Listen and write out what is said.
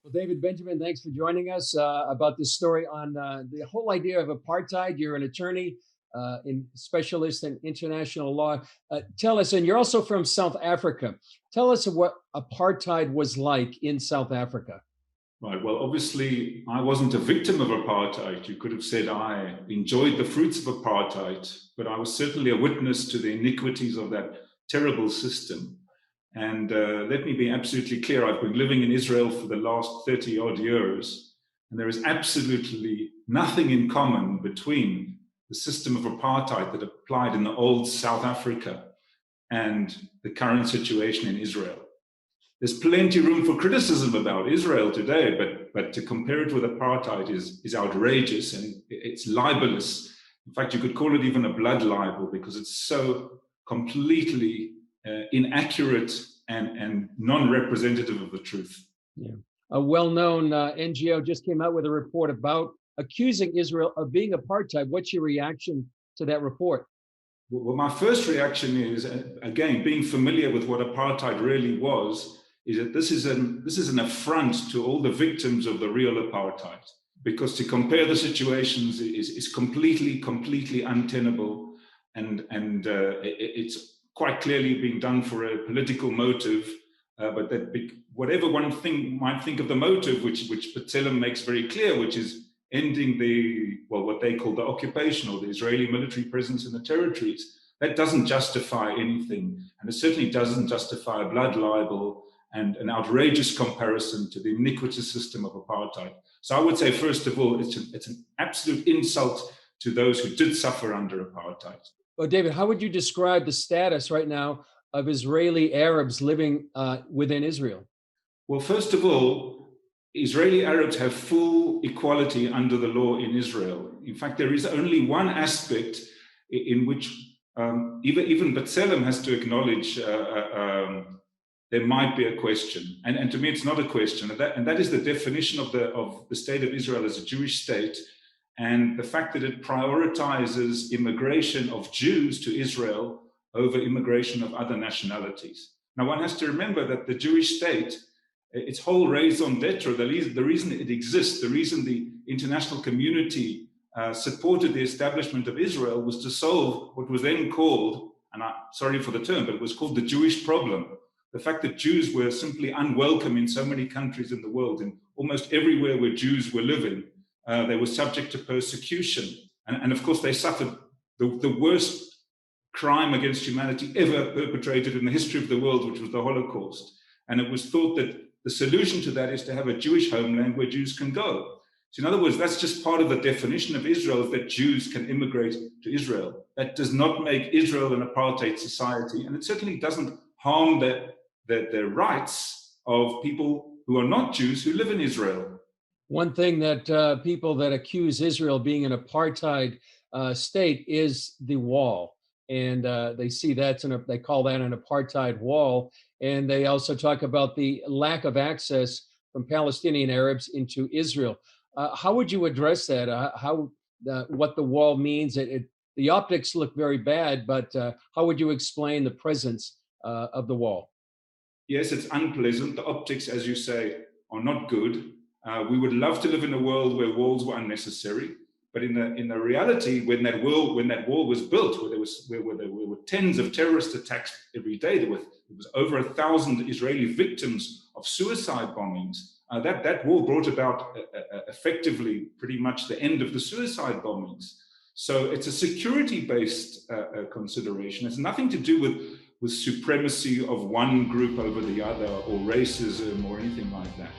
Well, David Benjamin, thanks for joining us about this story on the whole idea of apartheid. You're an attorney in specialist in international law. Tell us, and you're also from South Africa. Tell us what apartheid was like in South Africa. Right. Well, obviously, I wasn't a victim of apartheid. You could have said I enjoyed the fruits of apartheid, but I was certainly a witness to the iniquities of that terrible system. And let me be absolutely clear, I've been living in Israel for the last 30 odd years, and there is absolutely nothing in common between the system of apartheid that applied in the old South Africa and the current situation in Israel. There's plenty of room for criticism about Israel today, but to compare it with apartheid is outrageous, and it's libelous. In fact, you could call it even a blood libel because it's so completely inaccurate and non-representative of the truth. Yeah. A well-known NGO just came out with a report about accusing Israel of being apartheid. What's your reaction to that report? Well, my first reaction is, again, being familiar with what apartheid really was, is that this is an affront to all the victims of the real apartheid, because to compare the situations is completely untenable, and it's quite clearly being done for a political motive. But that whatever one might think of the motive, which B'Tselem makes very clear, which is ending what they call the occupation or the Israeli military presence in the territories, that doesn't justify anything, and it certainly doesn't justify a blood libel and an outrageous comparison to the iniquitous system of apartheid. So I would say, first of all, it's an absolute insult to those who did suffer under apartheid. Well, David, how would you describe the status right now of Israeli Arabs living within Israel? Well, first of all, Israeli Arabs have full equality under the law in Israel. In fact, there is only one aspect in which even B'Tselem has to acknowledge there might be a question. And to me, it's not a question. And that is the definition of the state of Israel as a Jewish state, and the fact that it prioritizes immigration of Jews to Israel over immigration of other nationalities. Now, one has to remember that the Jewish state, its whole raison d'etre, the reason it exists, the reason the international community supported the establishment of Israel, was to solve what was then called, and sorry for the term, but it was called the Jewish problem. The fact that Jews were simply unwelcome in so many countries in the world, and almost everywhere where Jews were living, they were subject to persecution. And of course, they suffered the worst crime against humanity ever perpetrated in the history of the world, which was the Holocaust. And it was thought that the solution to that is to have a Jewish homeland where Jews can go. So in other words, that's just part of the definition of Israel, is that Jews can immigrate to Israel. That does not make Israel an apartheid society, and it certainly doesn't harm the rights of people who are not Jews who live in Israel. One thing that people that accuse Israel of being an apartheid state is the wall, and they see they call that an apartheid wall, and they also talk about the lack of access from Palestinian Arabs into Israel. How would you address that? What the wall means? The optics look very bad, but how would you explain the presence of the wall? Yes, it's unpleasant. The optics, as you say, are not good. We would love to live in a world where walls were unnecessary, but in the reality, when that wall was built, where there were tens of terrorist attacks every day, there was over 1,000 Israeli victims of suicide bombings. That wall brought about effectively pretty much the end of the suicide bombings. So it's a security-based consideration. It's nothing to do with supremacy of one group over the other, or racism, or anything like that.